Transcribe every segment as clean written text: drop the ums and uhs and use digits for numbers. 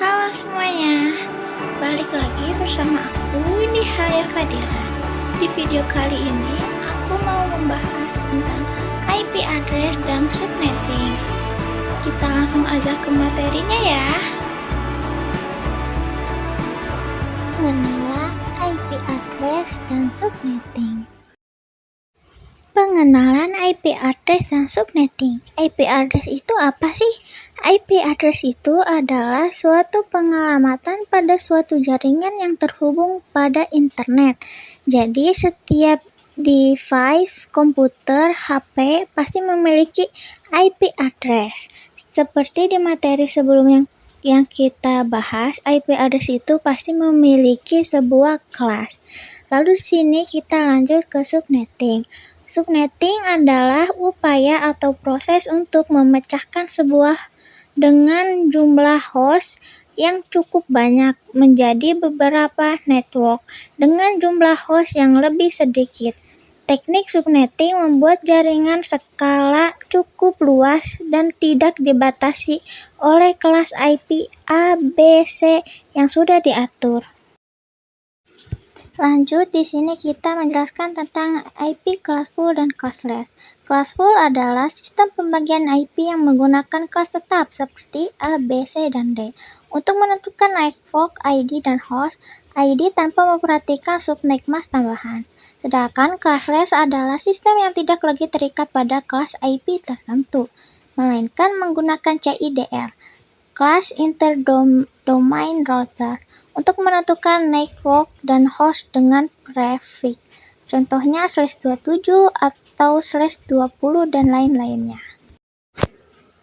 Halo semuanya, balik lagi bersama aku Windy Halia Fadila. Di video kali ini aku mau membahas tentang IP address dan subnetting. Kita langsung aja ke materinya ya. Pengenalan IP address dan subnetting. Pengenalan IP address dan subnetting. IP address itu apa sih? IP address itu adalah suatu pengalamatan pada suatu jaringan yang terhubung pada internet. Jadi setiap device, komputer, HP pasti memiliki IP address. Seperti di materi sebelumnya yang kita bahas, IP address itu pasti memiliki sebuah kelas. Lalu di sini kita lanjut ke subnetting. Subnetting adalah upaya atau proses untuk memecahkan sebuah dengan jumlah host yang cukup banyak menjadi beberapa network dengan jumlah host yang lebih sedikit. Teknik subnetting membuat jaringan skala cukup luas dan tidak dibatasi oleh kelas IP A, B, C yang sudah diatur. Lanjut, di sini kita menjelaskan tentang IP kelas full dan kelas-less. Kelas full adalah sistem pembagian IP yang menggunakan kelas tetap seperti A, B, C, dan D untuk menentukan network ID dan host ID tanpa memperhatikan subnet mask tambahan. Sedangkan kelas-less adalah sistem yang tidak lagi terikat pada kelas IP tertentu, melainkan menggunakan CIDR, Class Interdomain Router, untuk menentukan network dan host dengan prefix. Contohnya /27 atau /20 dan lain-lainnya.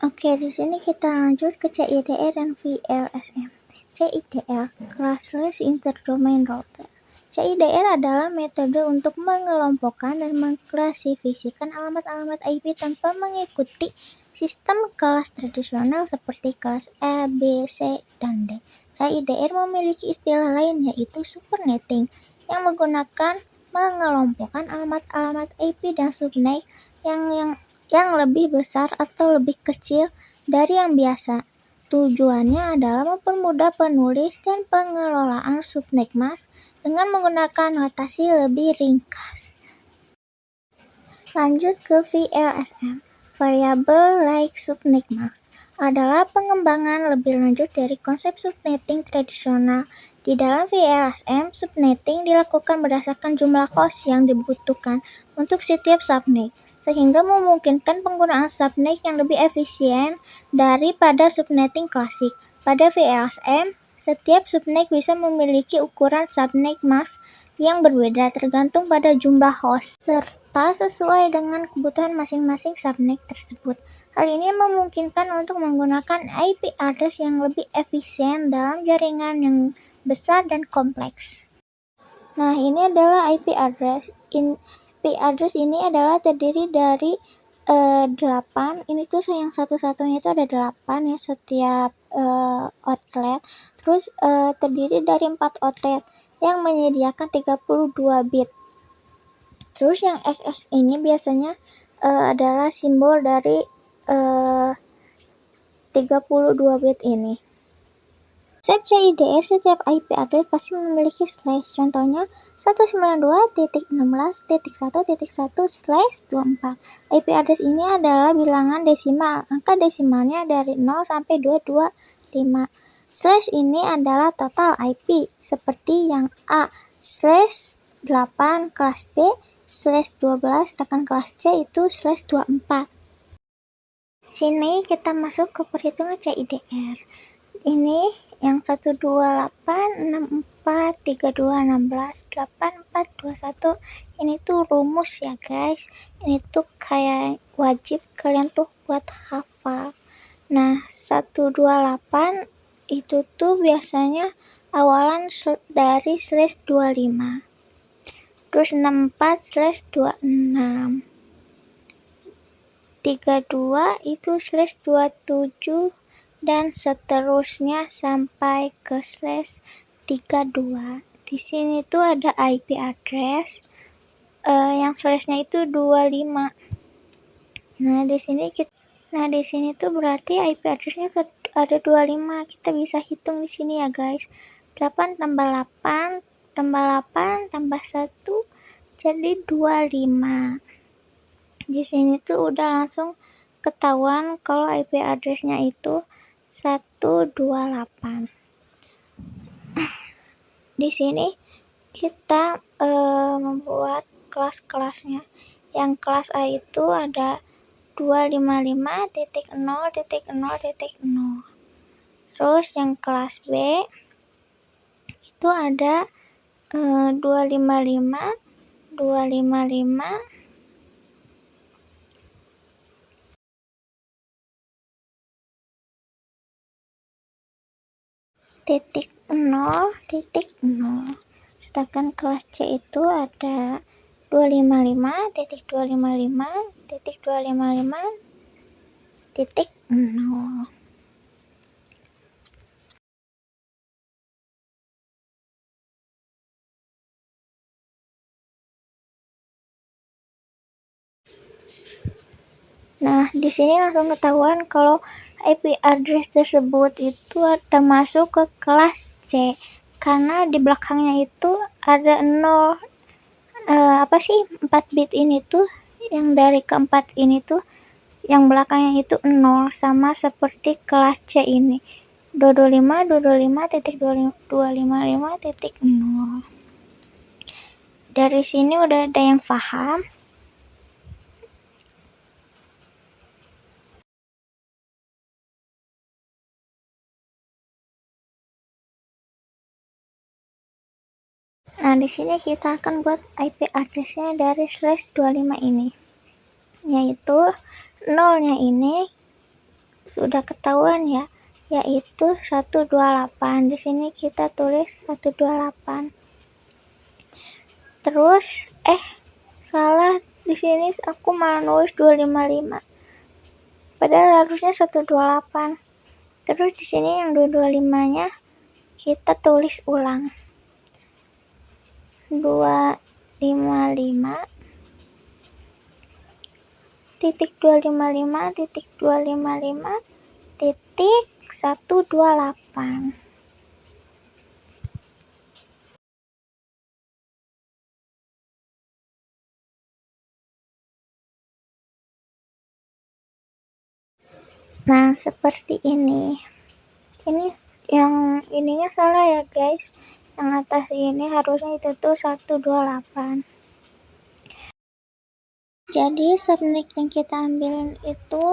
Oke, di sini kita lanjut ke CIDR dan VLSM. CIDR, Classless Interdomain Router. CIDR adalah metode untuk mengelompokkan dan mengklasifikasikan alamat-alamat IP tanpa mengikuti sistem kelas tradisional seperti kelas A, B, C, dan D. CIDR memiliki istilah lain yaitu subnetting yang menggunakan mengelompokkan alamat-alamat IP dan subnet yang lebih besar atau lebih kecil dari yang biasa. Tujuannya adalah mempermudah penulis dan pengelolaan subnet mask dengan menggunakan notasi lebih ringkas. Lanjut ke VLSM. Variable like subnet mask adalah pengembangan lebih lanjut dari konsep subnetting tradisional. Di dalam VLSM, subnetting dilakukan berdasarkan jumlah host yang dibutuhkan untuk setiap subnet, sehingga memungkinkan penggunaan subnet yang lebih efisien daripada subnetting klasik. Pada VLSM, setiap subnet bisa memiliki ukuran subnet mask yang berbeda tergantung pada jumlah host, serta sesuai dengan kebutuhan masing-masing subnet tersebut. Hal ini memungkinkan untuk menggunakan IP address yang lebih efisien dalam jaringan yang besar dan kompleks. Nah, ini adalah IP address. IP address ini adalah terdiri dari 8. Ini tuh yang satu-satunya itu ada 8 ya setiap outlet. Terus terdiri dari 4 outlet yang menyediakan 32 bit. Terus yang XX ini biasanya adalah simbol dari 32 bit ini. Konsep CIDR, setiap IP address pasti memiliki slash. Contohnya 192.16.1.1/24. IP address ini adalah bilangan desimal. Angka desimalnya dari 0 sampai 225. Slash ini adalah total IP, seperti yang A /8 kelas B /12, sedangkan kelas C itu /24. Sini kita masuk ke perhitungan CIDR. Ini yang 1286432168421. Ini tuh rumus ya guys. Ini tuh kayak wajib kalian tuh buat hafal. Nah, 128 itu tuh biasanya awalan dari /25. Terus 64/26. 32 itu /27 dan seterusnya sampai ke /32. Di sini tuh ada IP address yang slashnya itu 25. Nah, di sini tuh berarti IP addressnya ada 25. Kita bisa hitung di sini ya guys. 8 tambah 8 tambah 8 tambah 1 jadi 25. Di sini tuh udah langsung ketahuan kalau IP address-nya itu 128. Di sini kita membuat kelas-kelasnya. Yang kelas A itu ada 255.0.0.0. Terus yang kelas B itu ada 255 titik 0.0. Sedangkan kelas C itu ada 255.255.255.0. Nah, di sini langsung ketahuan kalau IP address tersebut itu termasuk ke kelas C karena di belakangnya itu ada 0. 4 bit ini tuh yang dari keempat ini tuh yang belakangnya itu 0 sama seperti kelas C ini 255.255.0. Dari sini udah ada yang paham? Nah, di sini kita akan buat IP address-nya dari /25 ini. Yaitu 0-nya ini sudah ketahuan ya, yaitu 128. Di sini kita tulis 128. Terus salah, di sini aku malah nulis 255. Padahal harusnya 128. Terus di sini yang 225-nya kita tulis ulang. 255 titik 255 titik 255 titik 128. Nah, seperti ini. Ini yang ininya salah ya guys. Yang atas ini harusnya itu tuh 128. Jadi subnet yang kita ambil itu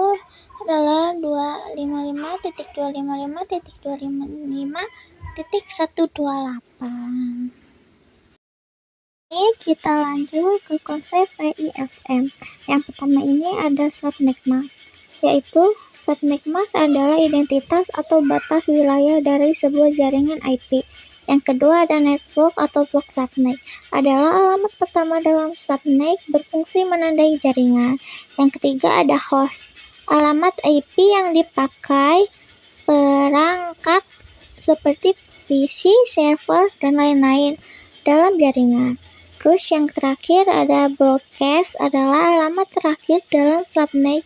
adalah 255.255.255.128. Ini kita lanjut ke konsep PIFM. Yang pertama ini ada subnet mask, yaitu subnet mask adalah identitas atau batas wilayah dari sebuah jaringan IP. Yang kedua ada network atau blok subnet, adalah alamat pertama dalam subnet, berfungsi menandai jaringan. Yang ketiga ada host, alamat IP yang dipakai perangkat seperti PC, server, dan lain-lain dalam jaringan. Terus yang terakhir ada broadcast, adalah alamat terakhir dalam subnet,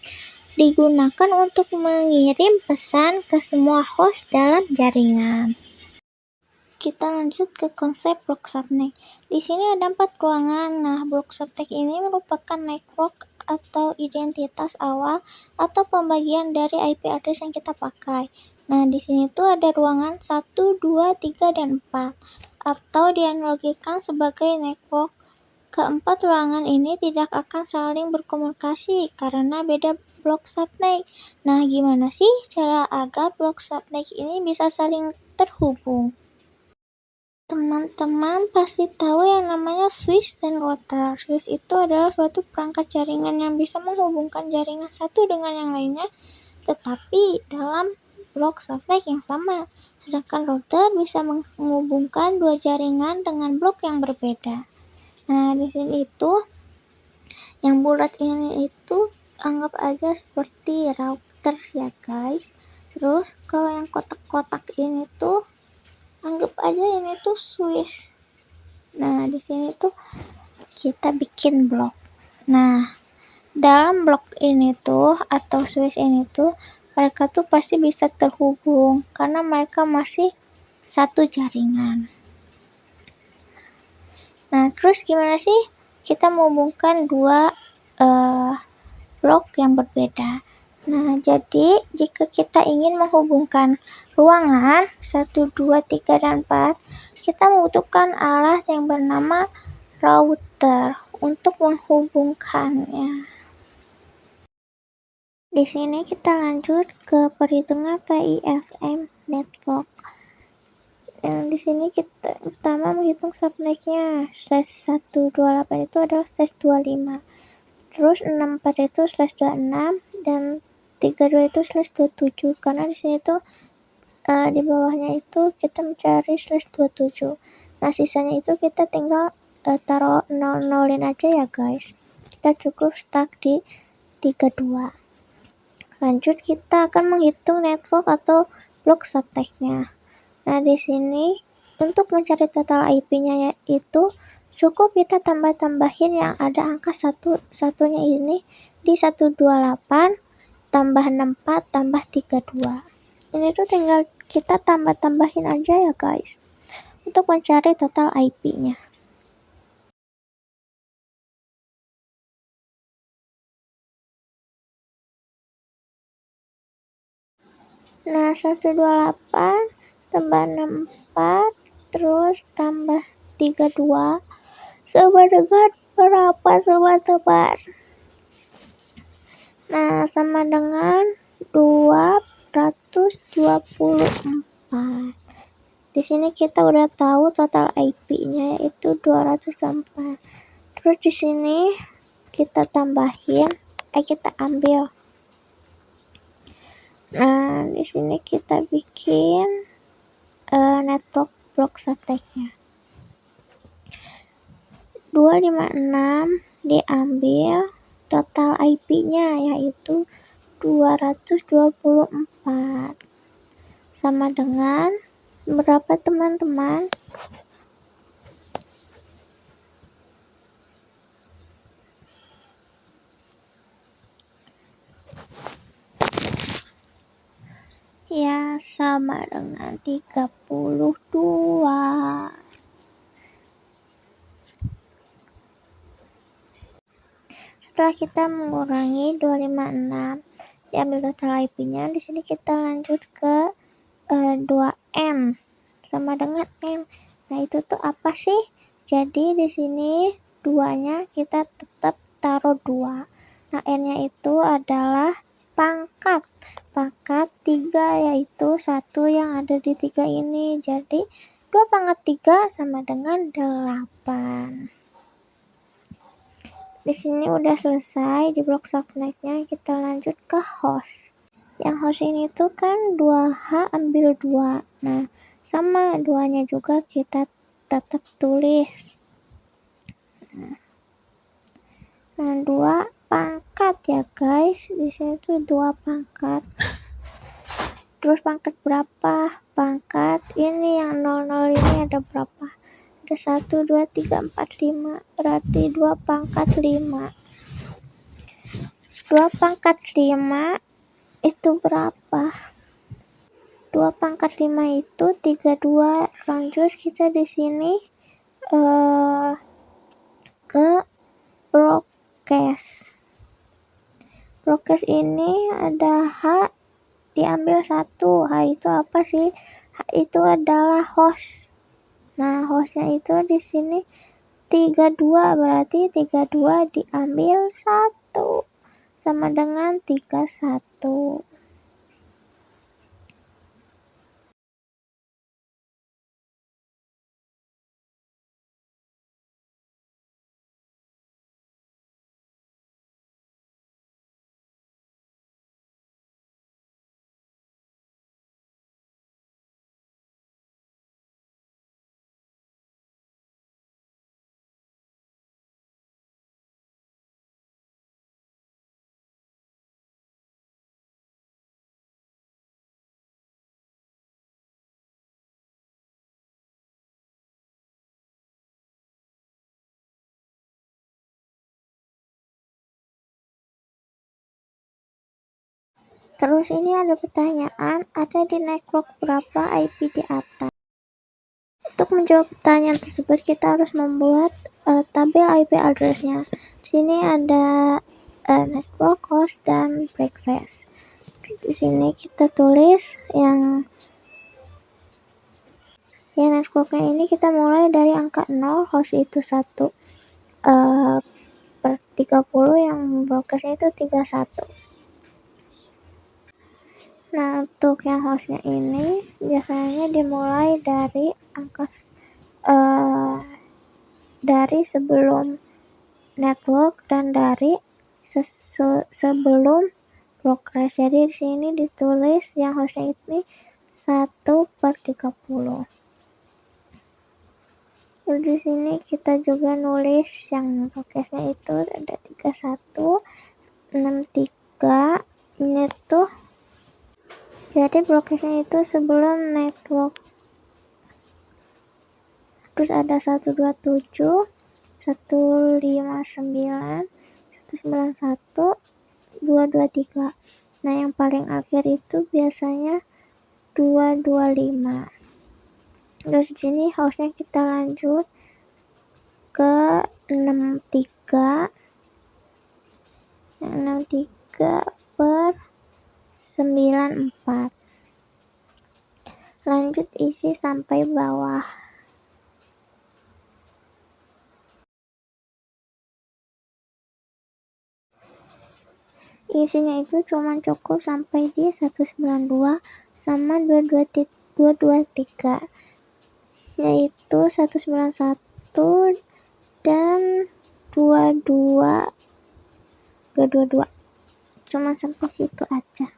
digunakan untuk mengirim pesan ke semua host dalam jaringan. Kita lanjut ke konsep blok subnet. Di sini ada 4 ruangan. Nah, blok subnet ini merupakan network atau identitas awal atau pembagian dari IP address yang kita pakai. Nah, di sini tuh ada ruangan 1, 2, 3, dan 4 atau dianalogikan sebagai network. Keempat ruangan ini tidak akan saling berkomunikasi karena beda blok subnet. Nah, gimana sih cara agar blok subnet ini bisa saling terhubung? Teman-teman pasti tahu yang namanya switch dan router. Switch itu adalah suatu perangkat jaringan yang bisa menghubungkan jaringan satu dengan yang lainnya, tetapi dalam blok subnet yang sama. Sedangkan router bisa menghubungkan dua jaringan dengan blok yang berbeda. Nah, di sini itu yang bulat ini itu anggap aja seperti router ya guys. Terus kalau yang kotak-kotak ini tuh anggap aja ini tuh switch. Nah, di sini tuh kita bikin blok. Nah, dalam blok ini tuh atau switch ini tuh mereka tuh pasti bisa terhubung karena mereka masih satu jaringan. Nah, terus gimana sih kita menghubungkan dua blok yang berbeda? Nah, jadi jika kita ingin menghubungkan ruangan 1, 2, 3, dan 4, kita membutuhkan alat yang bernama router untuk menghubungkannya. Di sini kita lanjut ke perhitungan PISM network. Di sini kita pertama menghitung subnetnya. /128 itu adalah /25. Terus 64 itu /26 dan 32 itu /27. Karena di sini tuh di bawahnya itu kita mencari /27. Nah, sisanya itu kita tinggal taruh nol-nolin aja ya guys. Kita cukup stuck di 32. Lanjut kita akan menghitung network atau blok subtext-nya. Nah, di sini untuk mencari total IP-nya yaitu cukup kita tambah-tambahin yang ada angka satunya ini di 128 tambah 64 tambah 32. Ini tuh tinggal kita tambah-tambahin aja ya guys untuk mencari total IP-nya. Nah, 128 tambah 64 terus tambah 32 sama dengan berapa teman-teman? Nah, sama dengan 224. Di sini kita udah tahu total IP-nya yaitu 204. Terus di sini kita tambahin, kita ambil. Nah, di sini kita bikin network block subtext-nya. 256 diambil total IP-nya yaitu 224 sama dengan berapa teman-teman? Ya, sama dengan 32. Setelah kita mengurangi 256 diambil total IP-nya, di sini kita lanjut ke 2M sama dengan M. Nah, itu tuh apa sih? Jadi di sini 2-nya kita tetap taruh 2. Nah, N-nya itu adalah pangkat 3 yaitu 1 yang ada di 3 ini. Jadi 2 pangkat 3 sama dengan 8. Di sini udah selesai di blok subnet-nya, kita lanjut ke host. Yang host ini tuh kan 2H ambil 2. Nah, sama 2-nya juga kita tetap tulis. Nah, 2 pangkat ya guys. Di sini tuh 2 pangkat. Terus pangkat berapa? Pangkat ini yang 00 ini ada berapa? Ada 1, 2, 3, 4, 5. Berarti 2 pangkat 5. 2 pangkat 5 itu berapa? 2 pangkat 5 itu 32. Lanjut kita di sini ke broadcast. Broadcast ini ada H diambil 1. H itu apa sih? H itu adalah host. Nah, hostnya itu di sini 32, berarti 32 diambil 1 sama dengan 31. Terus ini ada pertanyaan, ada di network berapa IP di atas? Untuk menjawab pertanyaan tersebut kita harus membuat tabel IP address-nya. Di sini ada network, host, dan breakfast. Di sini kita tulis yang networknya ini kita mulai dari angka 0, host itu 1 per 30, yang broadcastnya itu 31. Nah, untuk yang hostnya ini biasanya dimulai dari angka dari sebelum network dan dari sebelum broadcast. Jadi di sini ditulis yang hostnya ini 1 per 30. Terus di sini kita juga nulis yang broadcastnya itu ada 31, 63 ini tuh. Jadi broadcastnya itu sebelum network. Terus ada 127, 159, 191, 223. Nah, yang paling akhir itu biasanya 225. Terus di sini hostnya kita lanjut ke 63. 63 per 94. Lanjut isi sampai bawah. Isinya itu cuma cukup sampai di 192 sama 223, yaitu 191 dan 222. Cuma sampai situ aja.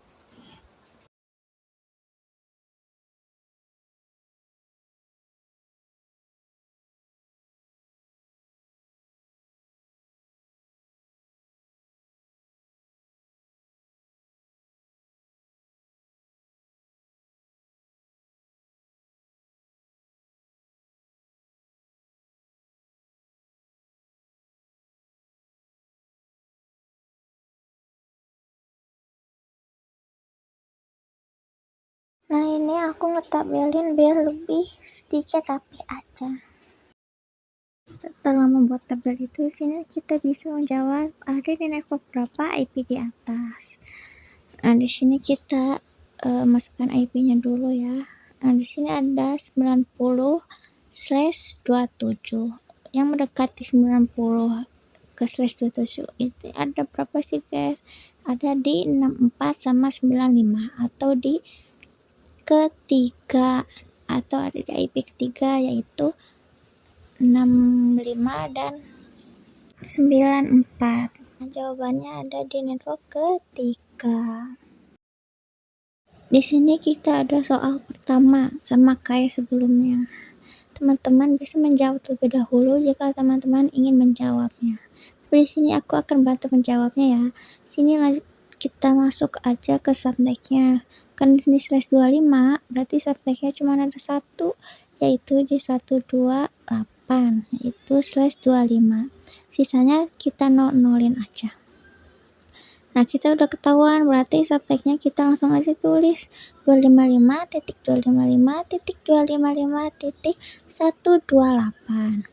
Nah, ini aku ngetabelin biar lebih sedikit rapi aja. Setelah membuat tabel itu, di sini kita bisa menjawab ada di network berapa IP di atas. Nah, di sini kita masukkan IP-nya dulu ya. Nah, di sini ada 90/27 yang mendekati 90 ke /27 itu ada berapa sih guys? Ada di 64 sama 95, atau di ketiga, atau ada di IP ketiga yaitu 65 dan 94. Nah, jawabannya ada di network ketiga. Di sini kita ada soal pertama sama kayak sebelumnya. Teman-teman bisa menjawab terlebih dahulu jika teman-teman ingin menjawabnya. Tapi di sini aku akan bantu menjawabnya ya. Sini lanjut kita masuk aja ke subtext-nya. Kan di sini /25, berarti subtext-nya cuma ada satu, yaitu di 128, yaitu /25. Sisanya kita nolin aja. Nah, kita udah ketahuan, berarti subtext-nya kita langsung aja tulis 255.255.255.128.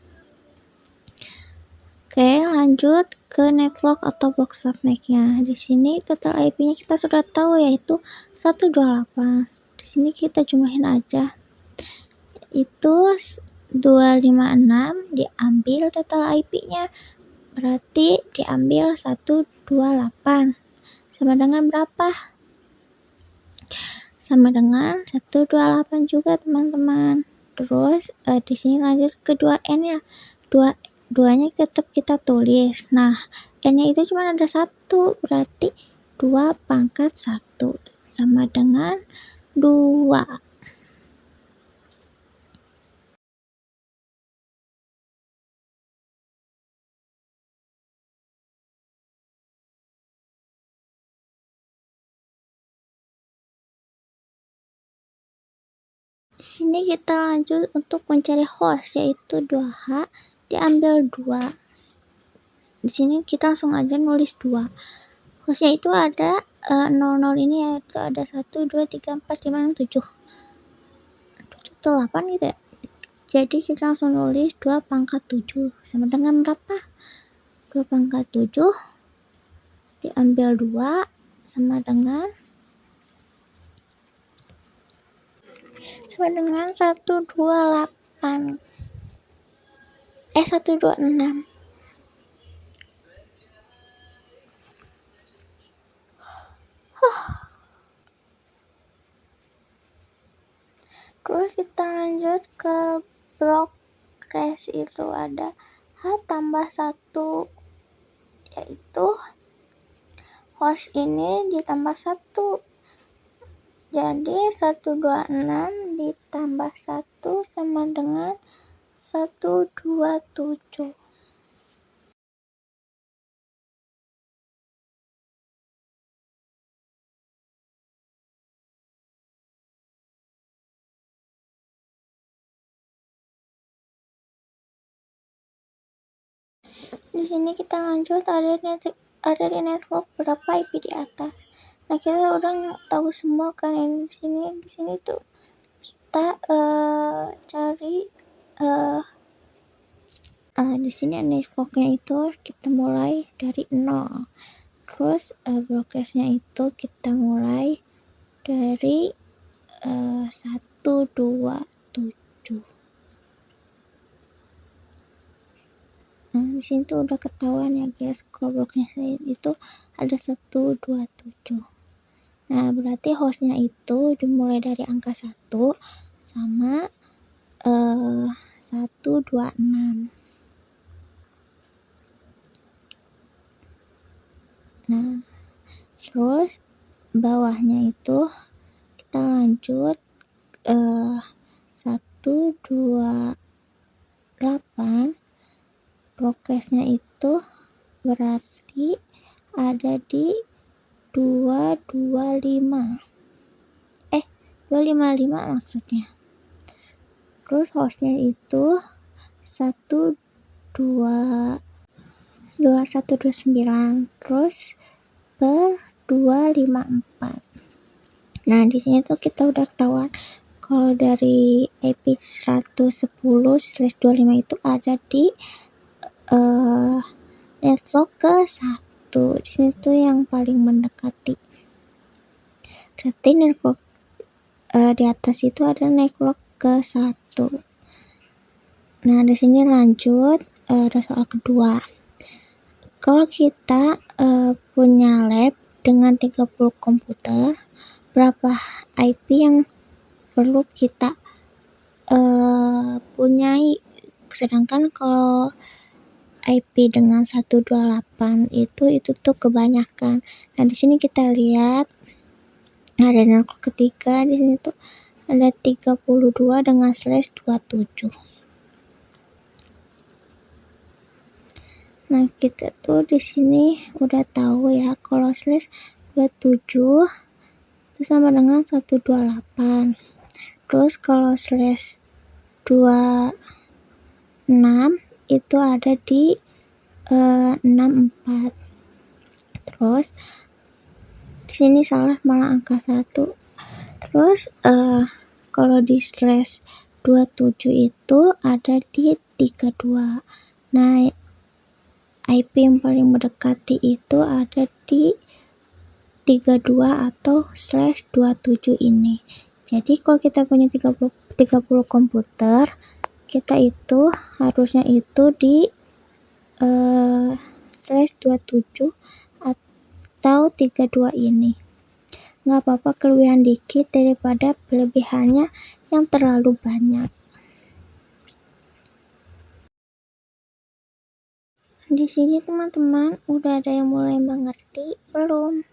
Oke, lanjut ke network atau block subtext-nya. Di sini total IP-nya kita sudah tahu yaitu 128. Di sini kita jumlahin aja. Itu 256 diambil total IP-nya. Berarti diambil 128. Sama dengan berapa? Sama dengan 128 juga, teman-teman. Terus di sini lanjut ke 2N ya. 2-nya tetap kita tulis. Nah, N-nya itu cuma ada 1, berarti 2/1 sama dengan 2. Di sini kita lanjut untuk mencari host, yaitu 2H diambil 2. Di sini kita langsung aja nulis 2. hostnya itu ada 00 ini yaitu ada 1, 2, 3, 4, 5, 6, 7 8 gitu ya. Jadi kita langsung nulis 2 pangkat 7 sama dengan berapa? 2 pangkat 7 diambil 2 sama dengan 128 126. Terus kita lanjut ke progress, itu ada H tambah 1, yaitu host ini ditambah 1. Jadi 126 ditambah 1 sama dengan 127. Di sini kita lanjut, ada di network berapa IP di atas. Nah, kita udah tahu semua kan di sini tuh kita cari di sini networknya itu kita mulai dari 0. Terus progressnya itu kita mulai dari 127. Nah, di sini tuh udah ketahuan ya guys, kalau progressnya itu ada 127. Nah, berarti hostnya itu dimulai dari angka 1 sama 126. Nah, terus bawahnya itu kita lanjut 128. Progressnya itu berarti ada di 255 maksudnya. Terus hostnya itu 129 terus per 254. Nah, di sini tuh kita udah ketahuan kalau dari IP 110/25 itu ada di network ke 1. Di sini tuh yang paling mendekati. Berarti network di atas itu ada network ke 1. Nah, di sini lanjut ada soal kedua. Kalau kita punya lab dengan 30 komputer, berapa IP yang perlu kita punyai? Sedangkan kalau IP dengan 128 itu tuh kebanyakan. Nah, di sini kita lihat ada network ketiga, di sini tuh ada 32 dengan /27. Nah, kita tuh di sini udah tahu ya kalau /27 itu sama dengan 128. Terus kalau /26 itu ada di 64. Terus di sini salah malah angka 1. Terus kalau di /27 itu ada di 32. Nah, IP yang paling mendekati itu ada di 32 atau /27 ini. Jadi kalau kita punya 30 komputer, kita itu harusnya itu di /27 atau 32 ini. Nggak apa-apa kelebihan dikit daripada kelebihannya yang terlalu banyak. Di sini teman-teman udah ada yang mulai mengerti belum?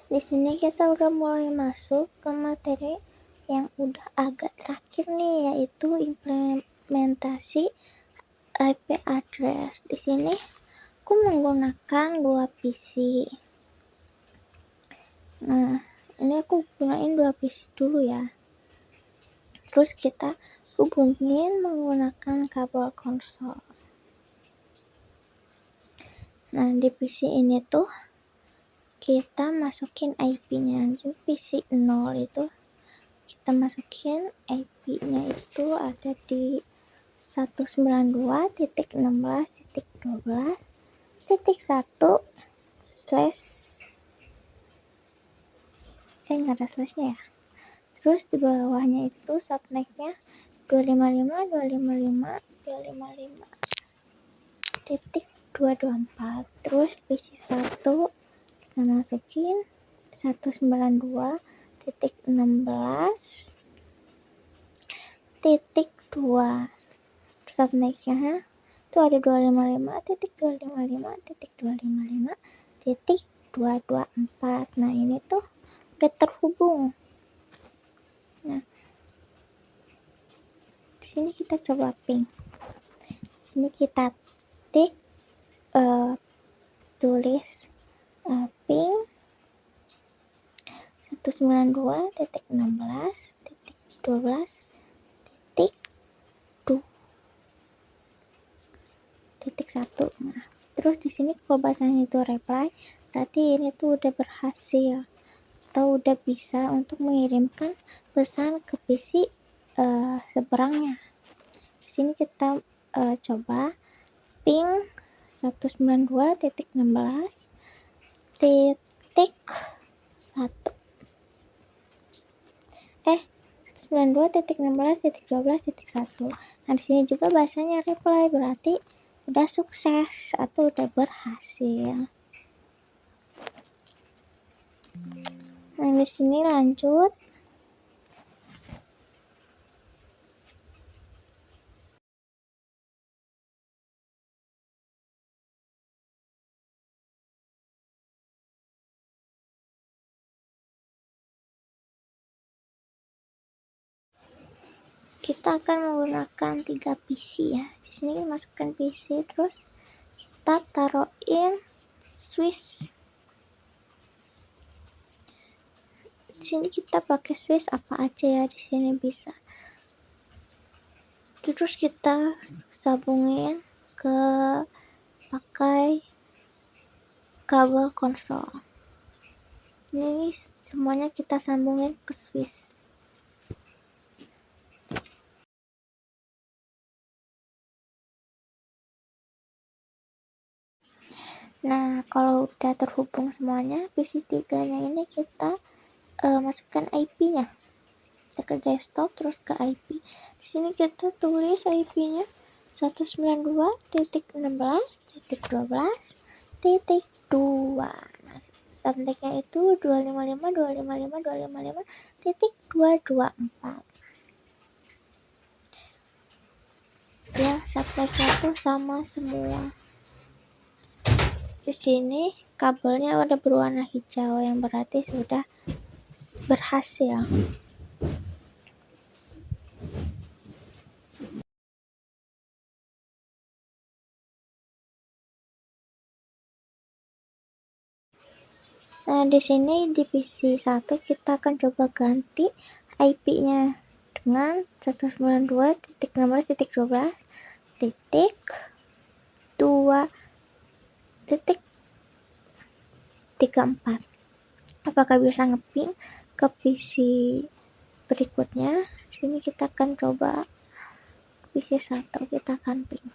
Di sini kita udah mulai masuk ke materi yang udah agak terakhir nih, yaitu implementasi IP address. Di sini aku menggunakan 2 PC. Nah, ini aku gunain 2 PC dulu ya. Terus kita hubungin menggunakan kabel konsol. Nah, di PC ini tuh kita masukin IP-nya. Di PC 0 itu kita masukin IP-nya itu ada di 192.16.12.1 slash nggak ada slashnya ya. Terus di bawahnya itu subnetnya 255.255.224. Terus PC 1 kita masukin 192.16.2. Subnetnya itu ada 255.255.224. Nah, ini tuh udah terhubung. Nah, di sini kita coba ping. Di sini kita tulis ping 192.16.12.1. Nah, terus di sini kalau bahasanya itu reply, berarti ini tuh udah berhasil atau udah bisa untuk mengirimkan pesan ke PC seberangnya. Di sini kita coba ping 192.16.1. 192.16.12.1. Nah, di sini juga bahasanya reply, berarti udah sukses atau udah berhasil. Nah, di sini lanjut. Kita akan menggunakan 3 PC ya. Di sini kita masukkan PC, terus kita taruhin switch. Di sini kita pakai switch apa aja ya, di sini bisa. Terus kita sambungin ke pakai kabel konsol. Ini semuanya kita sambungin ke switch. Nah, kalau udah terhubung semuanya, PC 3-nya ini kita masukkan IP-nya. Kita ke desktop, terus ke IP. Di sini kita tulis IP-nya 192.16.12.2. Nah, subnetnya itu 255.255.255.224. Ya, subnetnya itu sama semua. Di sini kabelnya udah berwarna hijau, yang berarti sudah berhasil. Nah, di sini di PC 1 kita akan coba ganti IP-nya dengan 192.16.12.2.34. Apakah bisa ngeping ke PC berikutnya? Di sini kita akan coba ke PC 1, kita akan ping.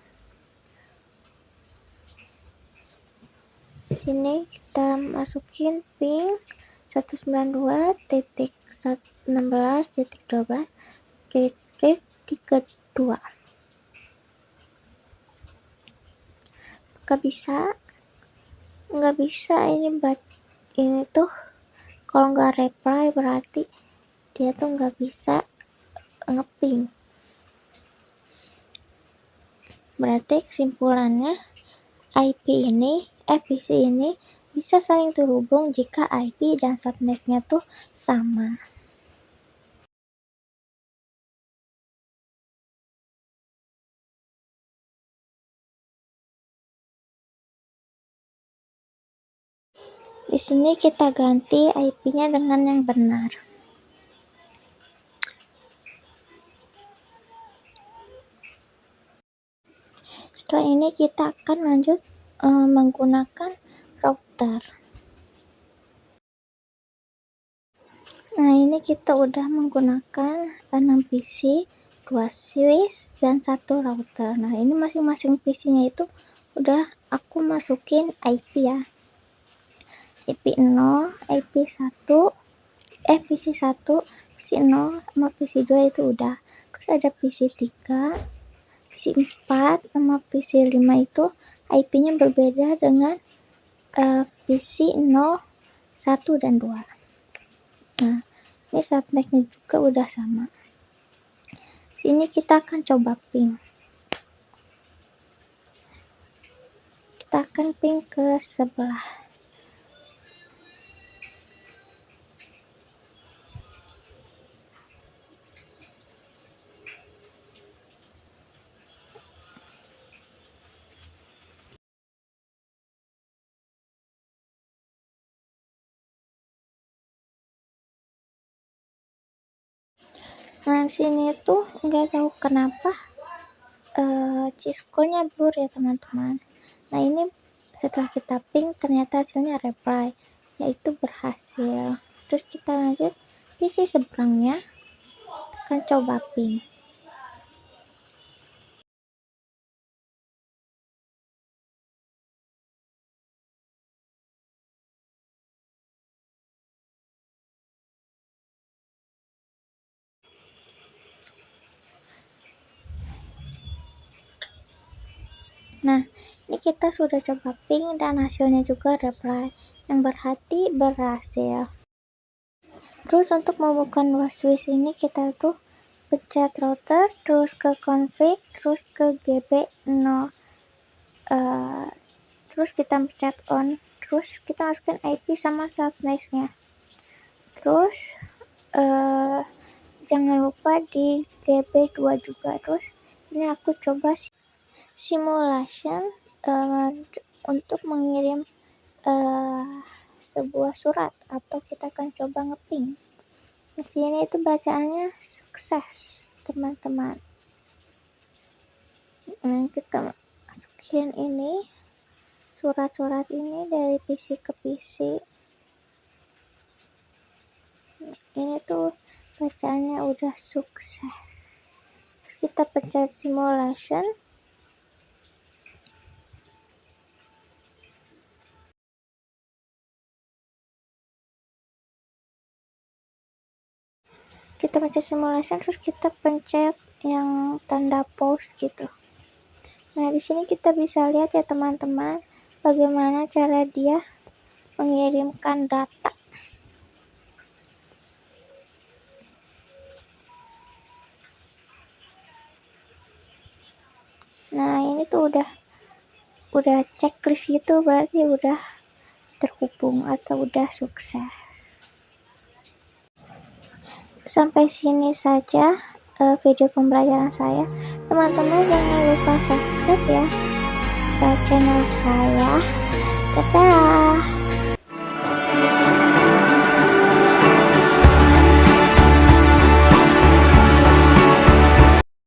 Sini kita masukin ping 192.16.12.32. Apakah bisa? Nggak bisa, ini tuh kalau nggak reply berarti dia tuh nggak bisa ngeping. Berarti kesimpulannya PC ini bisa saling terhubung jika IP dan subnetnya tuh sama. Di sini kita ganti IP-nya dengan yang benar. Setelah ini kita akan lanjut menggunakan router. Nah, ini kita udah menggunakan 6 PC, 2 switch, dan 1 router. Nah, ini masing-masing PC-nya itu udah aku masukin IP ya. IP 0, IP 1, PC 1, PC 0, sama PC 2 itu udah. Terus ada PC 3, PC 4, sama PC 5 itu IP-nya berbeda dengan PC 0, 1, dan 2. Nah, ini subnetnya juga udah sama. Sini kita akan coba ping. Kita akan ping ke sebelah. Nah, sini tuh nggak tahu kenapa Cisco-nya blur ya teman-teman. Nah, ini setelah kita ping ternyata hasilnya reply, yaitu berhasil. Terus kita lanjut PC seberangnya, akan coba ping. Nah, ini kita sudah coba ping dan hasilnya juga reply, yang berarti berhasil. Terus untuk membuka dua switch ini kita tuh pencet router, terus ke config, terus ke GB0, terus kita pencet on, terus kita masukin IP sama subnetnya. Terus jangan lupa di GB2 juga. Terus ini aku coba simulation untuk mengirim sebuah surat, atau kita akan coba ngeping. Di sini itu bacaannya sukses, teman-teman. Kita masukin ini surat-surat ini dari PC ke PC. Ini tuh bacaannya udah sukses. Terus kita pencet simulation. Kita pencet simulation, terus kita pencet yang tanda pause gitu. Nah, di sini kita bisa lihat ya teman-teman, bagaimana cara dia mengirimkan data. Nah, ini tuh udah checklist gitu, berarti udah terhubung atau udah sukses. Sampai sini saja video pembelajaran saya. Teman-teman jangan lupa subscribe ya ke channel saya. Dadah.